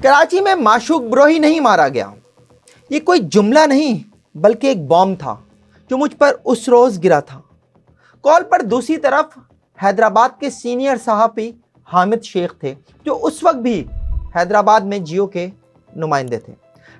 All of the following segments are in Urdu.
کراچی میں معشوق بروہی نہیں مارا گیا، یہ کوئی جملہ نہیں بلکہ ایک بام تھا جو مجھ پر اس روز گرا تھا۔ کال پر دوسری طرف حیدرآباد کے سینئر صحافی حامد شیخ تھے جو اس وقت بھی حیدرآباد میں جیو کے نمائندے تھے۔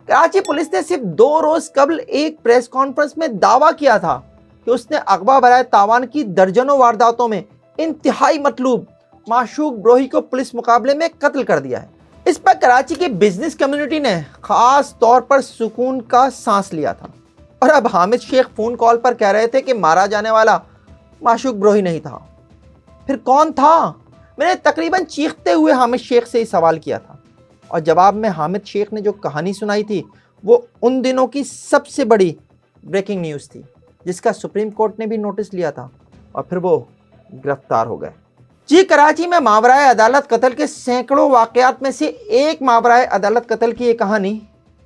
کراچی پولیس نے صرف 2 روز قبل ایک پریس کانفرنس میں دعویٰ کیا تھا کہ اس نے اغوا برائے تاوان کی درجنوں وارداتوں میں انتہائی مطلوب معشوق بروہی کو پولیس مقابلے میں قتل کر دیا ہے۔ اس پر کراچی کی بزنس کمیونٹی نے خاص طور پر سکون کا سانس لیا تھا، اور اب حامد شیخ فون کال پر کہہ رہے تھے کہ مارا جانے والا معشوق بروہی نہیں تھا۔ پھر کون تھا؟ میں نے تقریباً چیختے ہوئے حامد شیخ سے ہی سوال کیا تھا، اور جواب میں حامد شیخ نے جو کہانی سنائی تھی وہ ان دنوں کی سب سے بڑی بریکنگ نیوز تھی، جس کا سپریم کورٹ نے بھی نوٹس لیا تھا، اور پھر وہ گرفتار ہو گئے۔ جی، کراچی میں ماورائے عدالت قتل کے سینکڑوں واقعات میں سے ایک ماورائے عدالت قتل کی یہ کہانی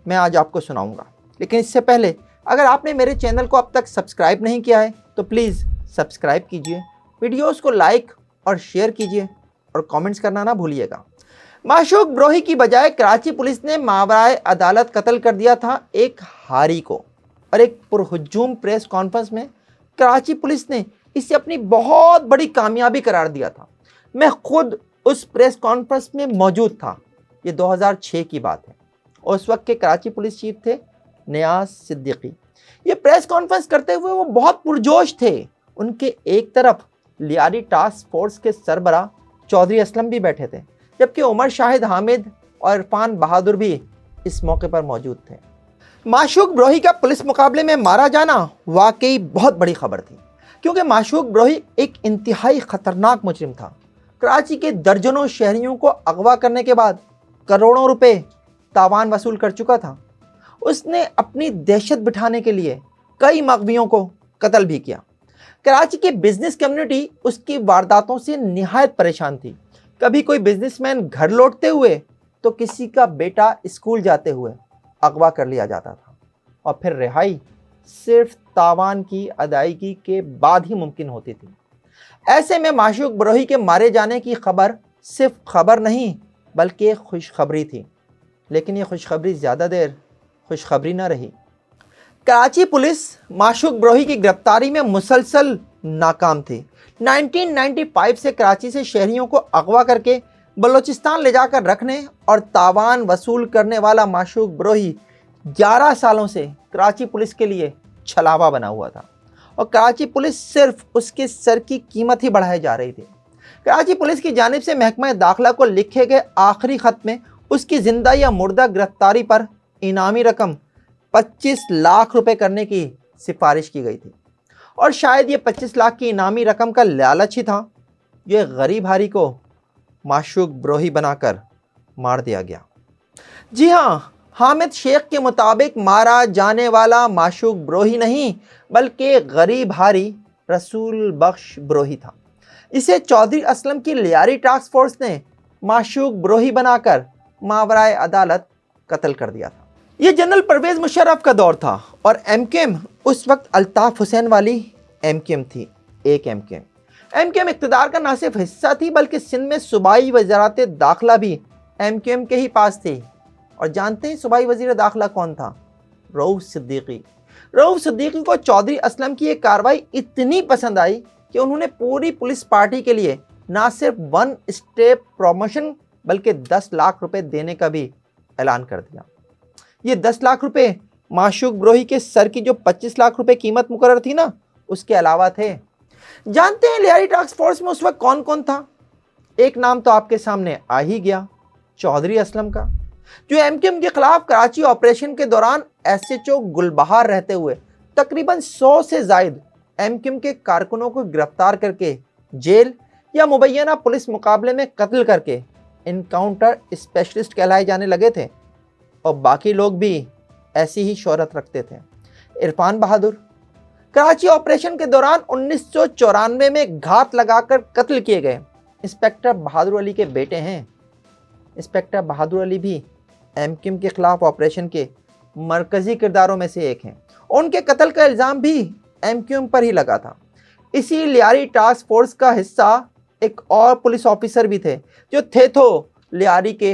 میں آج آپ کو سناؤں گا، لیکن اس سے پہلے اگر آپ نے میرے چینل کو اب تک سبسکرائب نہیں کیا ہے تو پلیز سبسکرائب کیجئے، ویڈیوز کو لائک اور شیئر کیجئے، اور کامنٹس کرنا نہ بھولیے گا۔ معشوق بروہی کی بجائے کراچی پولیس نے ماورائے عدالت قتل کر دیا تھا ایک ہاری کو، اور ایک پرہجوم پریس کانفرنس میں کراچی پولیس نے اسے اپنی بہت بڑی کامیابی قرار دیا تھا۔ میں خود اس پریس کانفرنس میں موجود تھا، یہ 2006 کی بات ہے، اور اس وقت کے کراچی پولیس چیف تھے نیاز صدیقی۔ یہ پریس کانفرنس کرتے ہوئے وہ بہت پرجوش تھے۔ ان کے ایک طرف لیاری ٹاسک فورس کے سربراہ چودھری اسلم بھی بیٹھے تھے، جبکہ عمر شاہد حامد اور عرفان بہادر بھی اس موقع پر موجود تھے۔ معشوق بروہی کا پولیس مقابلے میں مارا جانا واقعی بہت بڑی خبر تھی، کیونکہ معشوق بروہی ایک انتہائی خطرناک مجرم تھا۔ کراچی کے درجنوں شہریوں کو اغوا کرنے کے بعد کروڑوں روپے تاوان وصول کر چکا تھا۔ اس نے اپنی دہشت بٹھانے کے لیے کئی مغویوں کو قتل بھی کیا۔ کراچی کی بزنس کمیونٹی اس کی وارداتوں سے نہایت پریشان تھی۔ کبھی کوئی بزنس مین گھر لوٹتے ہوئے تو کسی کا بیٹا اسکول جاتے ہوئے اغوا کر لیا جاتا تھا، اور پھر رہائی صرف تاوان کی ادائیگی کے بعد ہی ممکن ہوتی تھی۔ ایسے میں معشوق بروہی کے مارے جانے کی خبر صرف خبر نہیں بلکہ ایک خوشخبری تھی، لیکن یہ خوشخبری زیادہ دیر خوشخبری نہ رہی۔ کراچی پولیس معشوق بروہی کی گرفتاری میں مسلسل ناکام تھی۔ 1995 سے کراچی سے شہریوں کو اغوا کر کے بلوچستان لے جا کر رکھنے اور تاوان وصول کرنے والا معشوق بروہی 11 سالوں سے کراچی پولیس کے لیے چھلاوا بنا ہوا تھا، اور کراچی پولیس صرف اس کے سر کی قیمت ہی بڑھائے جا رہی تھی۔ کراچی پولیس کی جانب سے محکمہ داخلہ کو لکھے گئے آخری خط میں اس کی زندہ یا مردہ گرفتاری پر انعامی رقم 25 لاکھ روپے کرنے کی سفارش کی گئی تھی، اور شاید یہ 25 لاکھ کی انعامی رقم کا لالچ ہی تھا جو ایک غریب ہاری کو معشوق بروہی بنا کر مار دیا گیا۔ جی ہاں، حامد شیخ کے مطابق مارا جانے والا معشوق بروہی نہیں بلکہ غریب ہاری رسول بخش بروہی تھا۔ اسے چودھری اسلم کی لیاری ٹاسک فورس نے معشوق بروہی بنا کر ماورائے عدالت قتل کر دیا تھا۔ یہ جنرل پرویز مشرف کا دور تھا، اور ایم کیو ایم اس وقت الطاف حسین والی ایم کیو ایم تھی، ایک M Q M. M Q M اقتدار کا نہ صرف حصہ تھی بلکہ سندھ میں صوبائی وزارت داخلہ بھی ایم کیو ایم کے ہی پاس تھی۔ اور جانتے ہیں صوبائی وزیر داخلہ کون تھا؟ رؤوف صدیقی۔ رؤوف صدیقی کو چودھری اسلم کی یہ کارروائی اتنی پسند آئی کہ انہوں نے پوری پولیس پارٹی کے لیے نہ صرف 1 اسٹیپ پروموشن بلکہ 10 لاکھ روپے دینے کا بھی اعلان کر دیا۔ یہ 10 لاکھ روپے معشوق بروہی کے سر کی جو 25 لاکھ روپے قیمت مقرر تھی نا، اس کے علاوہ تھے۔ جانتے ہیں لیاری ٹاسک فورس میں اس وقت کون کون تھا؟ ایک نام تو آپ کے سامنے آ ہی گیا، چودھری اسلم کا، جو ایم کیو ایم کے خلاف کراچی آپریشن کے دوران ایس ایچ او گلبہار رہتے ہوئے تقریباً 100 سے زائد ایم کیو ایم کے کارکنوں کو گرفتار کر کے جیل یا مبینہ پولیس مقابلے میں قتل کر کے انکاؤنٹر اسپیشلسٹ کہلائے جانے لگے تھے، اور باقی لوگ بھی ایسی ہی شہرت رکھتے تھے۔ عرفان بہادر کراچی آپریشن کے دوران 1994 میں گھات لگا کر قتل کیے گئے انسپکٹر بہادر علی کے بیٹے ہیں۔ انسپکٹر بہادر علی بھی ایم کیو ایم کے خلاف آپریشن کے مرکزی کرداروں میں سے ایک ہیں، اور ان کے قتل کا الزام بھی ایم کیو ایم پر ہی لگا تھا۔ اسی لیاری ٹاسک فورس کا حصہ ایک اور پولیس آفیسر بھی تھے جو تھے تو لیاری کے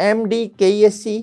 MD-KESC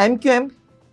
MQM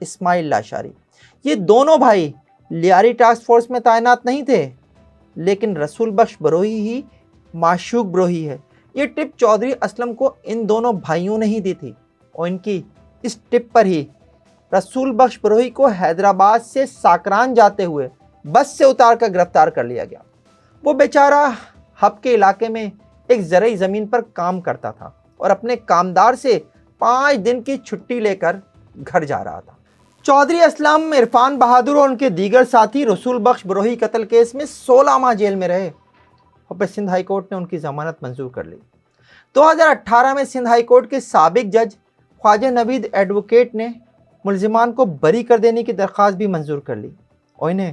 اسماعیل لاشاری۔ یہ دونوں بھائی لیاری ٹاسک فورس میں تعینات نہیں تھے، لیکن رسول بخش بروہی ہی معشوق بروہی ہے۔ یہ ٹپ چودھری اسلم کو ان دونوں بھائیوں نے ہی دی تھی، اور ان کی اس ٹپ پر ہی رسول بخش بروہی کو حیدرآباد سے ساکران جاتے ہوئے بس سے اتار کر گرفتار کر لیا گیا۔ وہ بیچارہ ہب کے علاقے میں ایک زرعی زمین پر کام کرتا تھا اور اپنے کامدار سے 5 دن کی چھٹی لے کر گھر جا رہا تھا۔ چودھری اسلم، عرفان بہادر اور ان کے دیگر ساتھی رسول بخش بروہی قتل کیس میں 16 ماہ جیل میں رہے، اور پھر سندھ ہائی کورٹ نے ان کی ضمانت منظور کر لی۔ 2018 میں سندھ ہائی کورٹ کے سابق جج خواجہ نوید ایڈوکیٹ نے ملزمان کو بری کر دینے کی درخواست بھی منظور کر لی اور انہیں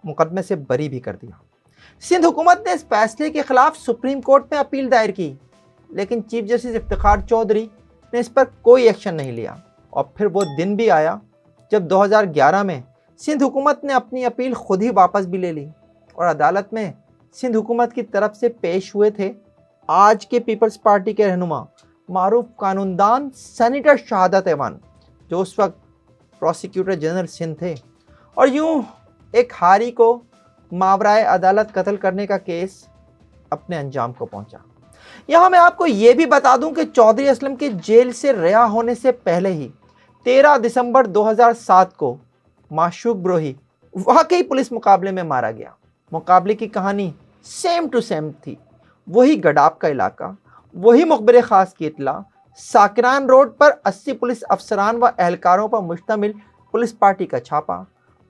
مقدمے سے بری بھی کر دیا۔ سندھ حکومت نے اس فیصلے کے خلاف سپریم کورٹ میں اپیل دائر کی، لیکن چیف جسٹس افتخار چودھری نے اس پر کوئی ایکشن نہیں لیا، اور پھر وہ دن بھی آیا جب 2011 میں سندھ حکومت نے اپنی اپیل خود ہی واپس بھی لے لی، اور عدالت میں سندھ حکومت کی طرف سے پیش ہوئے تھے آج کے پیپلز پارٹی کے رہنما معروف قانون دان سینیٹر شہادت ایوان، جو اس وقت پروسیکیوٹر جنرل سندھ تھے، اور یوں ایک ہاری کو ماورائے عدالت قتل کرنے کا کیس اپنے انجام کو پہنچا۔ یہاں میں آپ کو یہ بھی بتا دوں کہ چودھری اسلم کے جیل سے رہا ہونے سے پہلے ہی 13 دسمبر 2007 کو معشوق بروہی واقعی پولیس مقابلے میں مارا گیا۔ مقابلے کی کہانی سیم ٹو سیم تھی، وہی گڈاب کا علاقہ، وہی مخبر خاص کی اطلاع، ساکران روڈ پر 80 پولیس افسران و اہلکاروں پر مشتمل پولیس پارٹی کا چھاپا،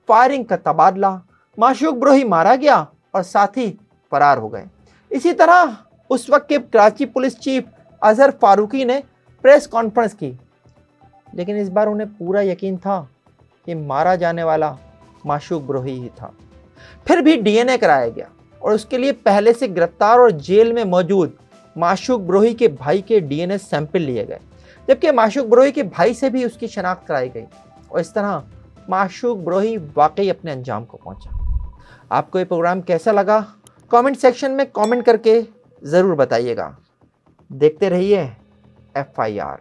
فائرنگ کا تبادلہ، معشوق بروہی مارا گیا اور ساتھی فرار ہو گئے۔ اسی طرح اس وقت کے کراچی پولیس چیف اظہر فاروقی نے پریس کانفرنس کی، لیکن اس بار انہیں پورا یقین تھا کہ مارا جانے والا معشوق بروہی ہی تھا۔ پھر بھی ڈی این اے کرایا گیا اور اس کے لیے پہلے سے گرفتار اور جیل میں موجود معشوق بروہی کے بھائی کے ڈی این اے سیمپل لیے گئے، جبکہ معشوق بروہی کے بھائی سے بھی اس کی شناخت کرائی گئی، اور اس طرح معشوق بروہی واقعی اپنے انجام کو پہنچا۔ آپ کو یہ پروگرام کیسا لگا؟ کامنٹ سیکشن میں کامنٹ کر کے ضرور بتائیے گا۔ دیکھتے رہیے FIR۔